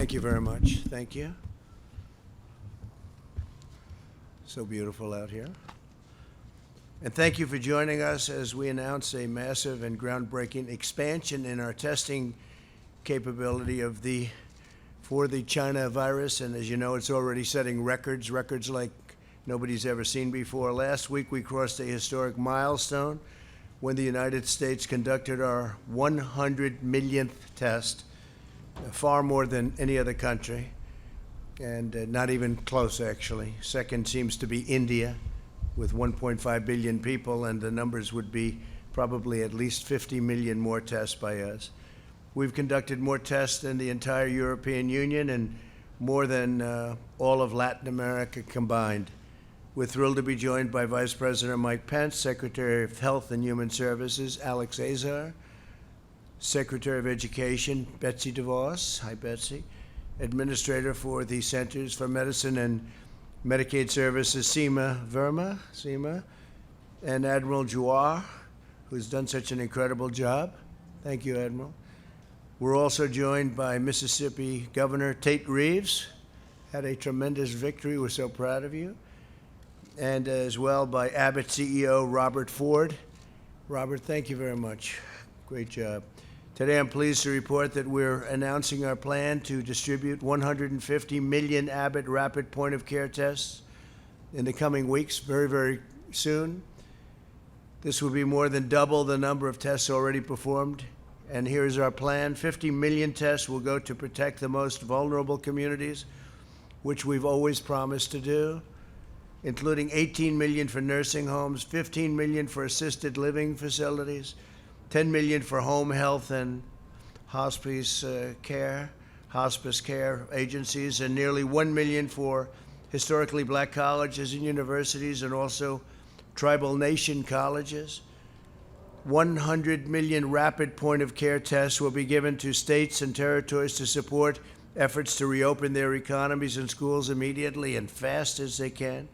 Thank you very much. Thank you. So beautiful out here. And thank you for joining us as we announce a massive and groundbreaking expansion in our testing capability for the China virus. And as you know, it's already setting records like nobody's ever seen before. Last week, we crossed a historic milestone when the United States conducted our 100 millionth test, far more than any other country, and not even close, actually. Second seems to be India, with 1.5 billion people, and the numbers would be probably at least 50 million more tests by us. We've conducted more tests than the entire European Union and more than all of Latin America combined. We're thrilled to be joined by Vice President Mike Pence, Secretary of Health and Human Services Alex Azar, Secretary of Education Betsy DeVos, hi Betsy, Administrator for the Centers for Medicine and Medicaid Services Seema Verma, and Admiral Jawar, who's done such an incredible job. Thank you, Admiral. We're also joined by Mississippi Governor Tate Reeves, had a tremendous victory. We're so proud of you. And as well by Abbott CEO Robert Ford. Robert, thank you very much. Great job. Today I'm pleased to report that we're announcing our plan to distribute 150 million Abbott rapid point-of-care tests in the coming weeks, very, very soon. This will be more than double the number of tests already performed. And here's our plan. 50 million tests will go to protect the most vulnerable communities, which we've always promised to do, including 18 million for nursing homes, 15 million for assisted living facilities, 10 million for home health and hospice care agencies, and nearly 1 million for historically black colleges and universities and also tribal nation colleges. 100 million rapid point-of-care tests will be given to states and territories to support efforts to reopen their economies and schools immediately and fast as they can.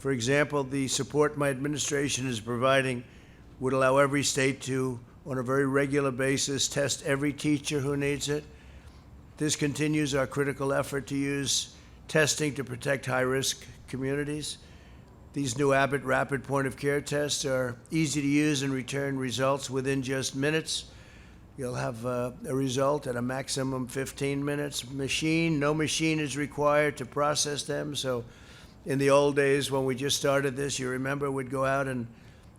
For example, the support my administration is providing would allow every state to, on a very regular basis, test every teacher who needs it. This continues our critical effort to use testing to protect high-risk communities. These new Abbott rapid point-of-care tests are easy to use and return results within just minutes. You'll have a result at a maximum 15 minutes. No machine is required to process them. So in the old days when we just started this, you remember we'd go out and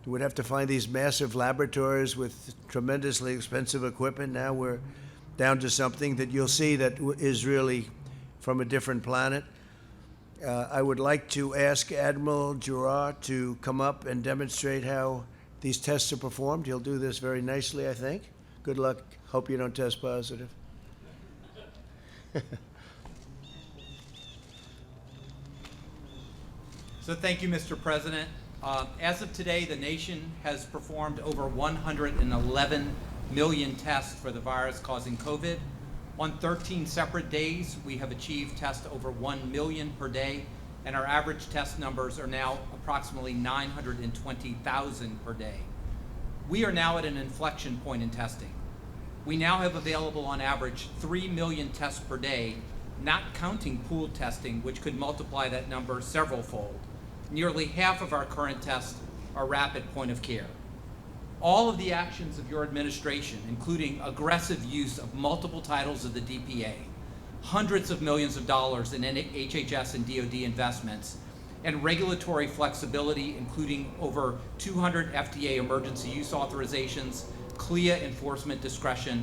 we'd have to find these massive laboratories with tremendously expensive equipment. Now we're down to something that you'll see that is really from a different planet. I would like to ask Admiral Jawar to come up and demonstrate how these tests are performed. He'll do this very nicely, I think. Good luck. Hope you don't test positive. So thank you, Mr. President. As of today, the nation has performed over 111 million tests for the virus causing COVID. On 13 separate days, we have achieved tests over 1 million per day, and our average test numbers are now approximately 920,000 per day. We are now at an inflection point in testing. We now have available on average 3 million tests per day, not counting pooled testing, which could multiply that number several-fold. Nearly half of our current tests are rapid point of care. All of the actions of your administration, including aggressive use of multiple titles of the DPA, hundreds of millions of dollars in HHS and DoD investments, and regulatory flexibility, including over 200 FDA emergency use authorizations, CLIA enforcement discretion,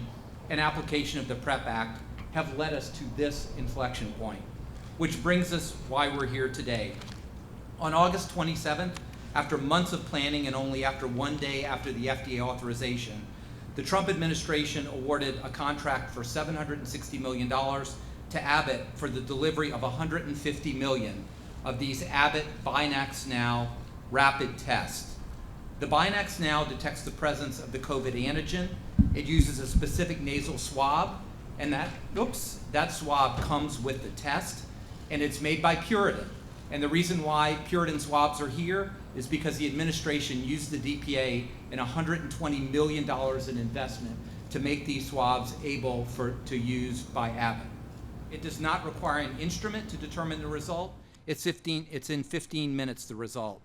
and application of the PrEP Act, have led us to this inflection point, which brings us why we're here today. On August 27th, after months of planning and only after 1 day after the FDA authorization, the Trump administration awarded a contract for $760 million to Abbott for the delivery of 150 million of these Abbott BinaxNOW rapid tests. The BinaxNOW detects the presence of the COVID antigen. It uses a specific nasal swab, and that swab comes with the test, and it's made by Puritan. And the reason why Puritan swabs are here is because the administration used the DPA and $120 million in investment to make these swabs able to use by Abbott. It does not require an instrument to determine the result. It's in 15 minutes, the result.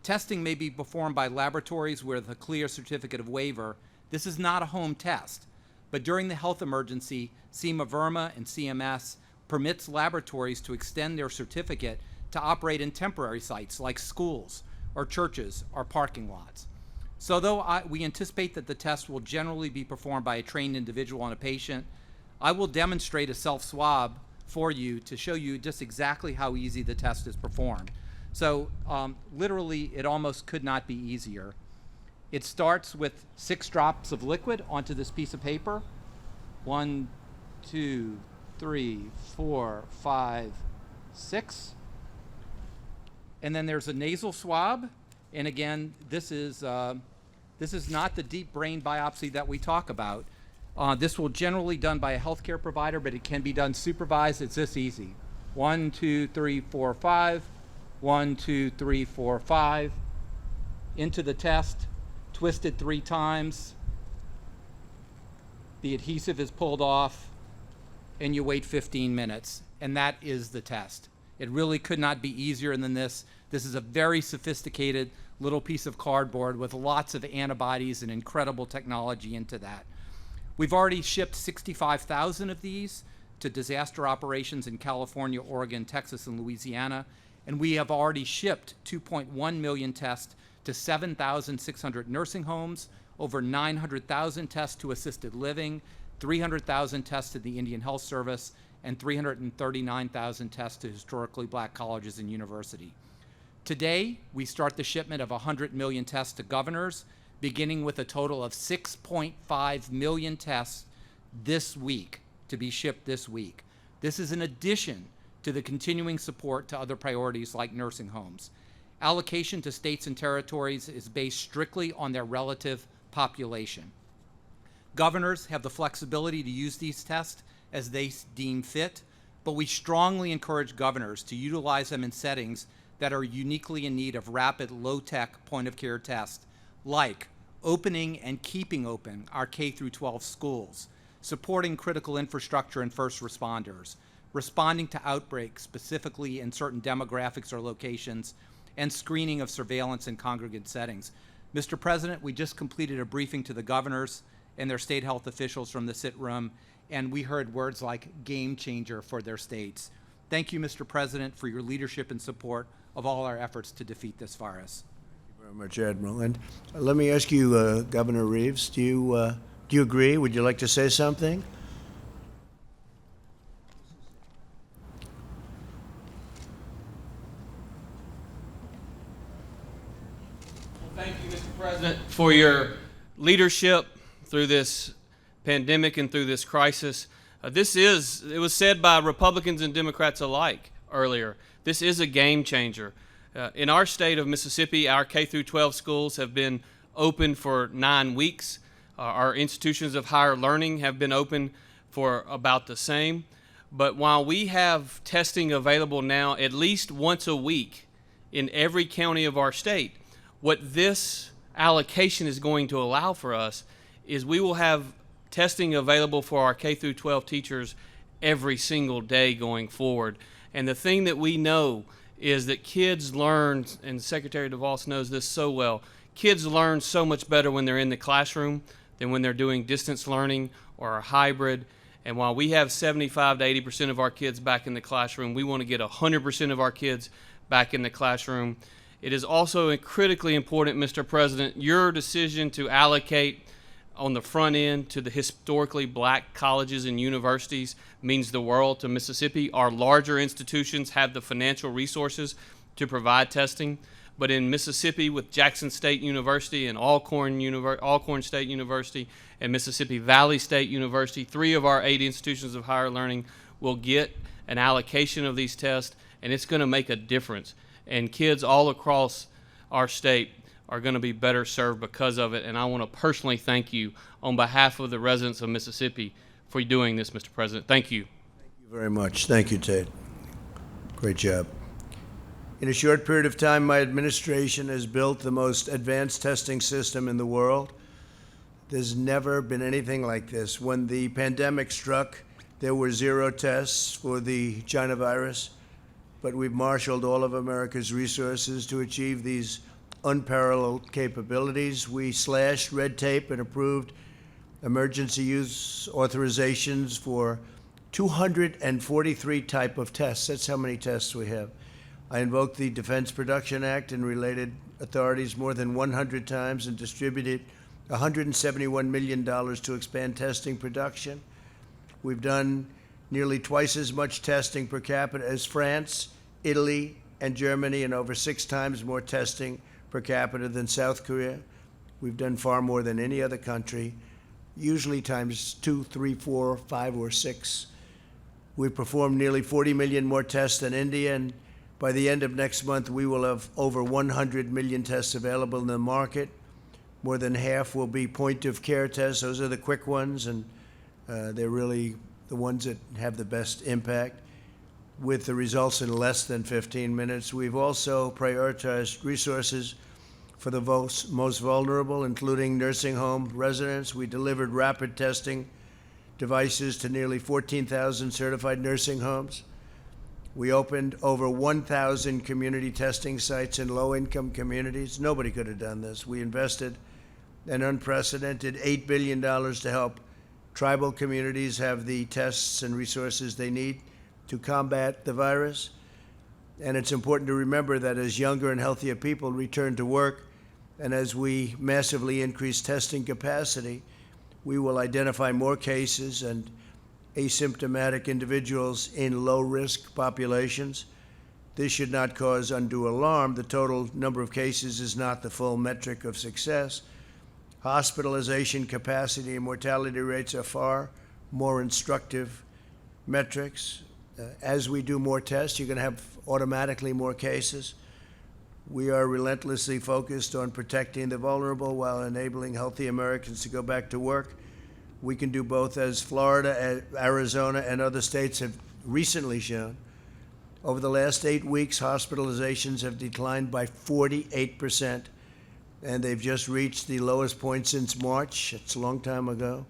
Testing may be performed by laboratories with a clear certificate of waiver. This is not a home test, but during the health emergency, SEMA-VRMA and CMS permits laboratories to extend their certificate to operate in temporary sites like schools or churches or parking lots. So though we anticipate that the test will generally be performed by a trained individual on a patient, I will demonstrate a self-swab for you to show you just exactly how easy the test is performed. So literally, it almost could not be easier. It starts with 6 drops of liquid onto this piece of paper. 1, 2, 3, 4, 5, 6. And then there's a nasal swab. And again, this is not the deep brain biopsy that we talk about. This will generally be done by a healthcare provider, but it can be done supervised. It's this easy. 1, 2, 3, 4, 5. 1, 2, 3, 4, 5. Into the test, twisted 3 times. The adhesive is pulled off, and you wait 15 minutes. And that is the test. It really could not be easier than this. This is a very sophisticated little piece of cardboard with lots of antibodies and incredible technology into that. We've already shipped 65,000 of these to disaster operations in California, Oregon, Texas, and Louisiana, and we have already shipped 2.1 million tests to 7,600 nursing homes, over 900,000 tests to assisted living, 300,000 tests to the Indian Health Service, and 339,000 tests to historically black colleges and universities. Today, we start the shipment of 100 million tests to governors, beginning with a total of 6.5 million tests this week to be shipped this week. This is in addition to the continuing support to other priorities like nursing homes. Allocation to states and territories is based strictly on their relative population. Governors have the flexibility to use these tests as they deem fit, but we strongly encourage governors to utilize them in settings that are uniquely in need of rapid, low-tech point-of-care tests, like opening and keeping open our K-12 schools, supporting critical infrastructure and first responders, responding to outbreaks specifically in certain demographics or locations, and screening of surveillance in congregate settings. Mr. President, we just completed a briefing to the governors and their state health officials from the sit room, and we heard words like game changer for their states. Thank you, Mr. President, for your leadership and support of all our efforts to defeat this virus. Very much, Admiral. And let me ask you, Governor Reeves, do you agree? Would you like to say something? Well, thank you, Mr. President, for your leadership through this pandemic and through this crisis. It was said by Republicans and Democrats alike earlier, this is a game changer. In our state of Mississippi, our K-12 schools have been open for 9 weeks. Our institutions of higher learning have been open for about the same. But while we have testing available now at least once a week in every county of our state, what this allocation is going to allow for us is we will have testing available for our K-12 teachers every single day going forward. And the thing that we know is that kids learn, and Secretary DeVos knows this so well, kids learn so much better when they're in the classroom than when they're doing distance learning or a hybrid. And while we have 75 to 80% of our kids back in the classroom, we want to get 100% of our kids back in the classroom. It is also critically important, Mr. President, your decision to allocate on the front end to the historically black colleges and universities means the world to Mississippi. Our larger institutions have the financial resources to provide testing, but in Mississippi with Jackson State University and Alcorn State University and Mississippi Valley State University, 3 of our 8 institutions of higher learning will get an allocation of these tests, and it's going to make a difference. And kids all across our state are going to be better served because of it. And I want to personally thank you on behalf of the residents of Mississippi for doing this, Mr. President. Thank you. Thank you very much. Thank you, Ted. Great job. In a short period of time, my administration has built the most advanced testing system in the world. There's never been anything like this. When the pandemic struck, there were 0 tests for the China virus, but we've marshaled all of America's resources to achieve these unparalleled capabilities. We slashed red tape and approved emergency use authorizations for 243 type of tests. That's how many tests we have. I invoked the Defense Production Act and related authorities more than 100 times and distributed $171 million to expand testing production. We've done nearly twice as much testing per capita as France, Italy, and Germany, and over 6 times more testing per capita than South Korea. We've done far more than any other country, usually times 2, 3, 4, 5, or 6. We've performed nearly 40 million more tests than India, and by the end of next month, we will have over 100 million tests available in the market. More than half will be point-of-care tests. Those are the quick ones, and they're really the ones that have the best impact, with the results in less than 15 minutes. We've also prioritized resources for the most vulnerable, including nursing home residents. We delivered rapid testing devices to nearly 14,000 certified nursing homes. We opened over 1,000 community testing sites in low-income communities. Nobody could have done this. We invested an unprecedented $8 billion to help tribal communities have the tests and resources they need to combat the virus. And it's important to remember that as younger and healthier people return to work, and as we massively increase testing capacity, we will identify more cases and asymptomatic individuals in low-risk populations. This should not cause undue alarm. The total number of cases is not the full metric of success. Hospitalization capacity and mortality rates are far more instructive metrics. As we do more tests, you're going to have automatically more cases. We are relentlessly focused on protecting the vulnerable while enabling healthy Americans to go back to work. We can do both, as Florida, Arizona, and other states have recently shown. Over the last 8 weeks, hospitalizations have declined by 48%, and they've just reached the lowest point since March. It's a long time ago.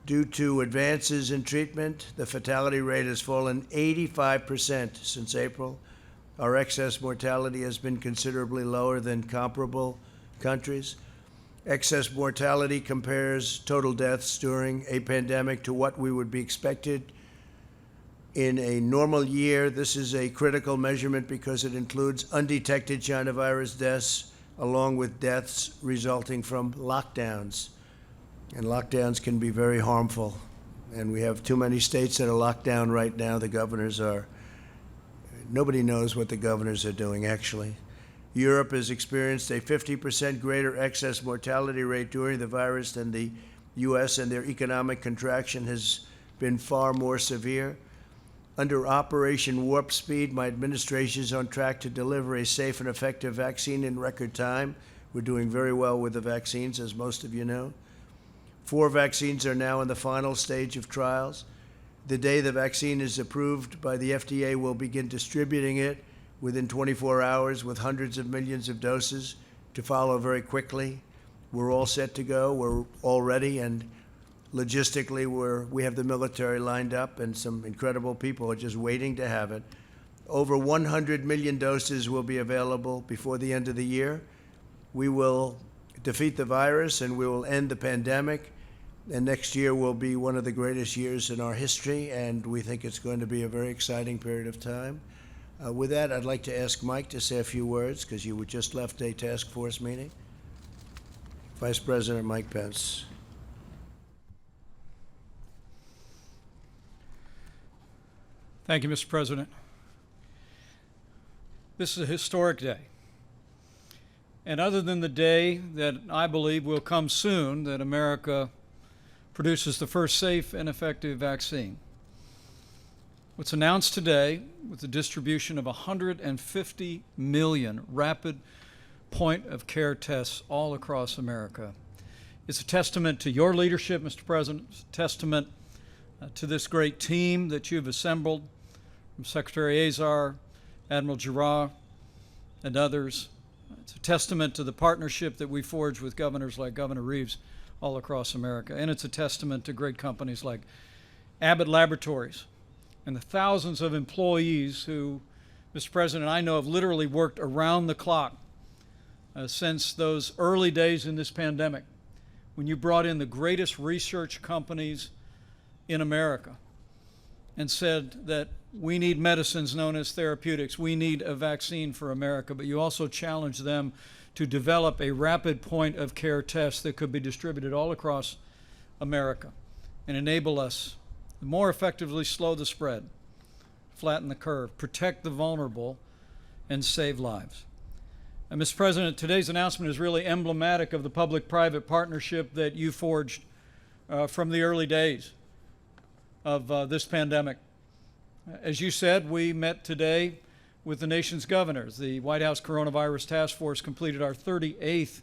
Due to advances in treatment, the fatality rate has fallen 85% since April. Our excess mortality has been considerably lower than comparable countries. Excess mortality compares total deaths during a pandemic to what we would be expected in a normal year. This is a critical measurement because it includes undetected China virus deaths along with deaths resulting from lockdowns. And lockdowns can be very harmful. And we have too many states that are locked down right now. The governors are, nobody knows what the governors are doing, actually. Europe has experienced a 50% greater excess mortality rate during the virus than the U.S., and their economic contraction has been far more severe. Under Operation Warp Speed, my administration is on track to deliver a safe and effective vaccine in record time. We're doing very well with the vaccines, as most of you know. 4 vaccines are now in the final stage of trials. The day the vaccine is approved by the FDA, we'll begin distributing it within 24 hours with hundreds of millions of doses to follow very quickly. We're all set to go. We're all ready, and logistically, we have the military lined up, and some incredible people are just waiting to have it. Over 100 million doses will be available before the end of the year. We will defeat the virus, and we will end the pandemic, and next year will be one of the greatest years in our history, and we think it's going to be a very exciting period of time. With that, I'd like to ask Mike to say a few words, because you just left a task force meeting. Vice President Mike Pence. Thank you, Mr. President. This is a historic day. And other than the day that I believe will come soon, that America produces the first safe and effective vaccine, what's announced today with the distribution of 150 million rapid point-of-care tests all across America is a testament to your leadership, Mr. President. It's a testament to this great team that you've assembled, from Secretary Azar, Admiral Giroir, and others. It's a testament to the partnership that we forged with governors like Governor Reeves all across America. And it's a testament to great companies like Abbott Laboratories, and the thousands of employees who, Mr. President, I know have literally worked around the clock since those early days in this pandemic, when you brought in the greatest research companies in America and said that we need medicines known as therapeutics, we need a vaccine for America, but you also challenged them to develop a rapid point of care test that could be distributed all across America and enable us to more effectively slow the spread, flatten the curve, protect the vulnerable, and save lives. And Mr. President, today's announcement is really emblematic of the public-private partnership that you forged from the early days of this pandemic. As you said, we met today with the nation's governors. The White House Coronavirus Task Force completed our 38th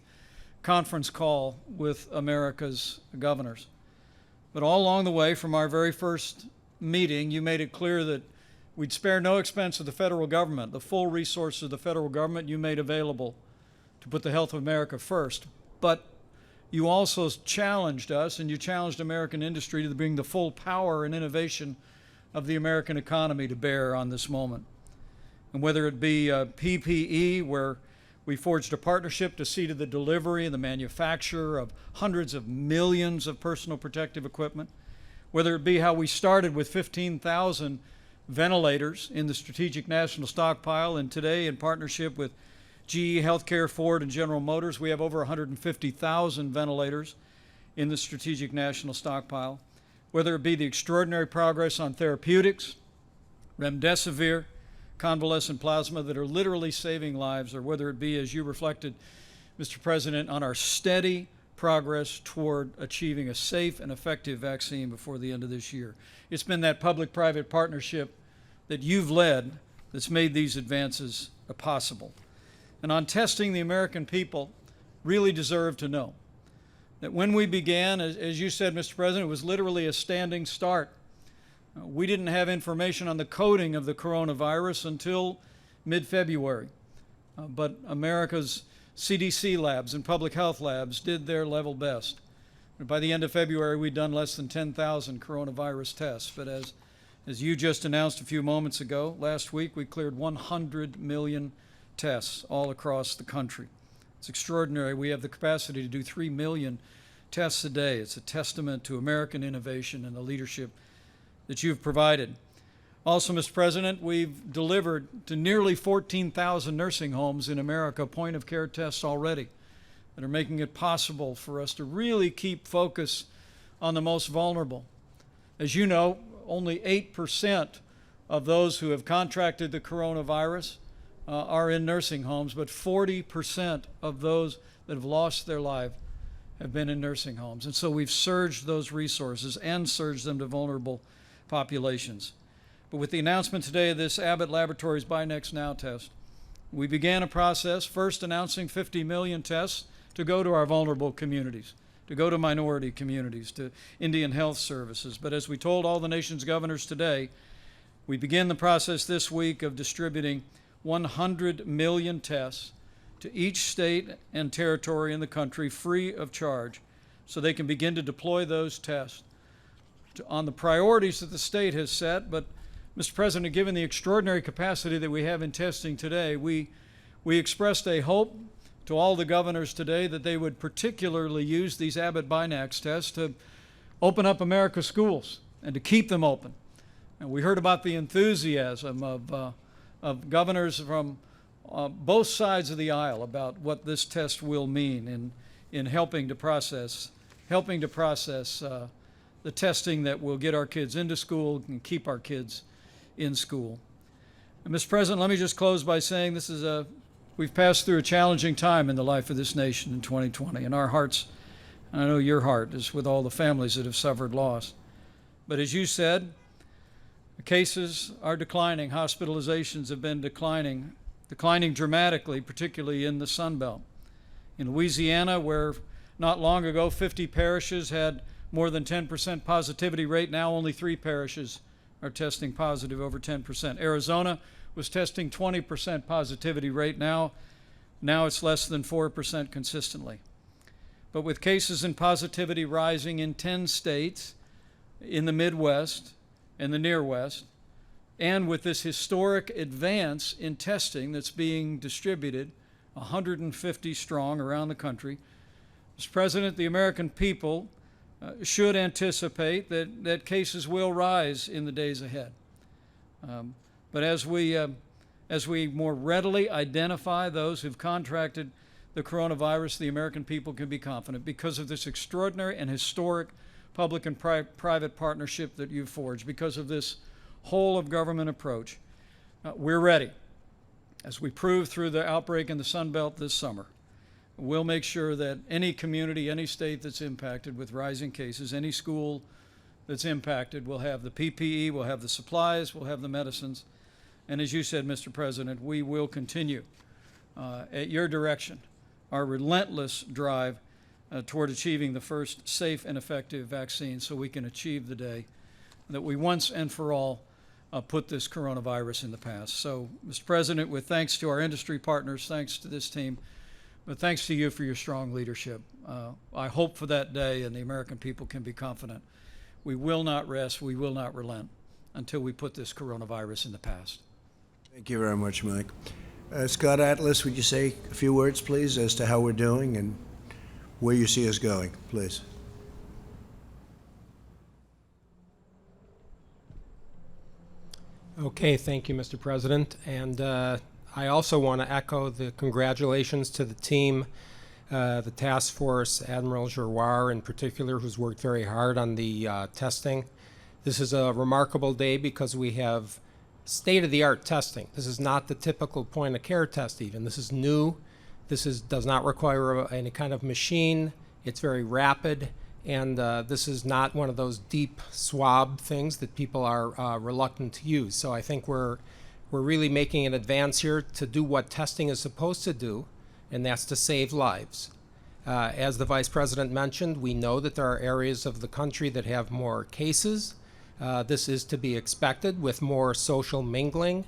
conference call with America's governors. But all along the way, from our very first meeting, you made it clear that we'd spare no expense of the federal government. The full resources of the federal government you made available to put the health of America first. But you also challenged us, and you challenged American industry to bring the full power and innovation of the American economy to bear on this moment. And whether it be PPE, where we forged a partnership to see to the delivery and the manufacture of hundreds of millions of personal protective equipment, whether it be how we started with 15,000 ventilators in the Strategic National Stockpile, and today in partnership with GE Healthcare, Ford, and General Motors, we have over 150,000 ventilators in the Strategic National Stockpile. Whether it be the extraordinary progress on therapeutics, remdesivir, convalescent plasma that are literally saving lives, or whether it be, as you reflected, Mr. President, on our steady progress toward achieving a safe and effective vaccine before the end of this year. It's been that public-private partnership that you've led that's made these advances possible. And on testing, the American people really deserve to know that when we began, as you said, Mr. President, it was literally a standing start. We didn't have information on the coding of the coronavirus until mid-February. But America's CDC labs and public health labs did their level best. By the end of February, we'd done less than 10,000 coronavirus tests. But as you just announced a few moments ago, last week we cleared 100 million tests all across the country. It's extraordinary. We have the capacity to do 3 million tests a day. It's a testament to American innovation and the leadership that you've provided. Also, Mr. President, we've delivered to nearly 14,000 nursing homes in America point-of-care tests already that are making it possible for us to really keep focus on the most vulnerable. As you know, only 8% of those who have contracted the coronavirus are in nursing homes, but 40% of those that have lost their life have been in nursing homes. And so we've surged those resources and surged them to vulnerable populations. But with the announcement today of this Abbott Laboratories Buy Next Now test, we began a process first announcing 50 million tests to go to our vulnerable communities, to go to minority communities, to Indian Health Services. But as we told all the nation's governors today, we begin the process this week of distributing 100 million tests to each state and territory in the country free of charge, so they can begin to deploy those tests on the priorities that the state has set. But Mr. President, given the extraordinary capacity that we have in testing today, we expressed a hope to all the governors today that they would particularly use these Abbott Binax tests to open up America's schools and to keep them open. And we heard about the enthusiasm of governors from both sides of the aisle about what this test will mean in helping to process the testing that will get our kids into school and keep our kids in school. And Mr. President, let me just close by saying we've passed through a challenging time in the life of this nation in 2020, and our hearts, and I know your heart, is with all the families that have suffered loss. But as you said, the cases are declining. Hospitalizations have been declining dramatically, particularly in the Sun Belt. In Louisiana, where not long ago 50 parishes had more than 10% positivity rate, now only 3 parishes are testing positive over 10%. Arizona was testing 20% positivity rate. Now it's less than 4% consistently. But with cases and positivity rising in 10 states, in the Midwest and the Near West, and with this historic advance in testing that's being distributed, 150 strong around the country, Mr. President, the American people should anticipate that cases will rise in the days ahead. But as we more readily identify those who've contracted the coronavirus, the American people can be confident because of this extraordinary and historic public and private partnership that you've forged, because of this whole of government approach. We're ready. As we proved through the outbreak in the Sun Belt this summer, we'll make sure that any community, any state that's impacted with rising cases, any school that's impacted will have the PPE, will have the supplies, will have the medicines. And as you said, Mr. President, we will continue at your direction our relentless drive toward achieving the first safe and effective vaccine so we can achieve the day that we once and for all put this coronavirus in the past. So, Mr. President, with thanks to our industry partners, thanks to this team, but thanks to you for your strong leadership. I hope for that day, and the American people can be confident. We will not rest, we will not relent until we put this coronavirus in the past. Thank you very much, Mike. Scott Atlas, would you say a few words, please, as to how we're doing and where you see us going, please? Okay, thank you, Mr. President. And I also want to echo the congratulations to the team, the task force, Admiral Giroir in particular, who's worked very hard on the testing. This is a remarkable day because we have state-of-the-art testing. This is not the typical point-of-care test even. This is new. This does not require any kind of machine. It's very rapid. And this is not one of those deep swab things that people are reluctant to use. So I think we're really making an advance here to do what testing is supposed to do, and that's to save lives. As the Vice President mentioned, we know that there are areas of the country that have more cases. This is to be expected with more social mingling.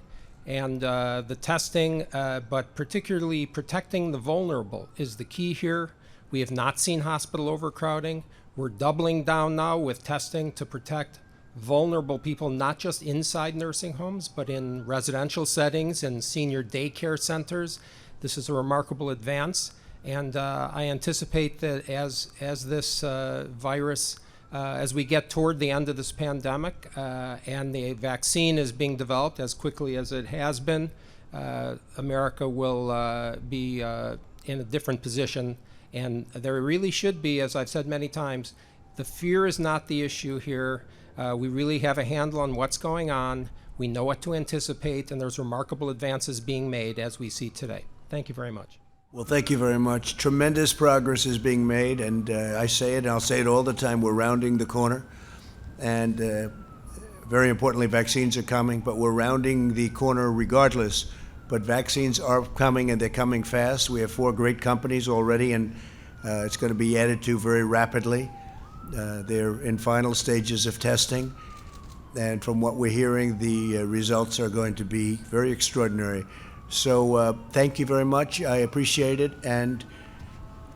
And the testing, but particularly protecting the vulnerable, is the key here. We have not seen hospital overcrowding. We're doubling down now with testing to protect vulnerable people, not just inside nursing homes, but in residential settings and senior daycare centers. This is a remarkable advance, and I anticipate that as this virus, as we get toward the end of this pandemic and the vaccine is being developed as quickly as it has been, America will be in a different position. And there really should be, as I've said many times, the fear is not the issue here. We really have a handle on what's going on. We know what to anticipate, and there's remarkable advances being made as we see today. Thank you very much. Well, thank you very much. Tremendous progress is being made, and I say it, and I'll say it all the time, we're rounding the corner. And very importantly, vaccines are coming, but we're rounding the corner regardless. But vaccines are coming, and they're coming fast. We have 4 great companies already, and it's going to be added to very rapidly. They're in final stages of testing. And from what we're hearing, the results are going to be very extraordinary. So thank you very much. I appreciate it. And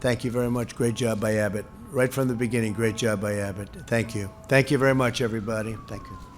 thank you very much. Great job by Abbott. Right from the beginning, great job by Abbott. Thank you. Thank you very much, everybody. Thank you.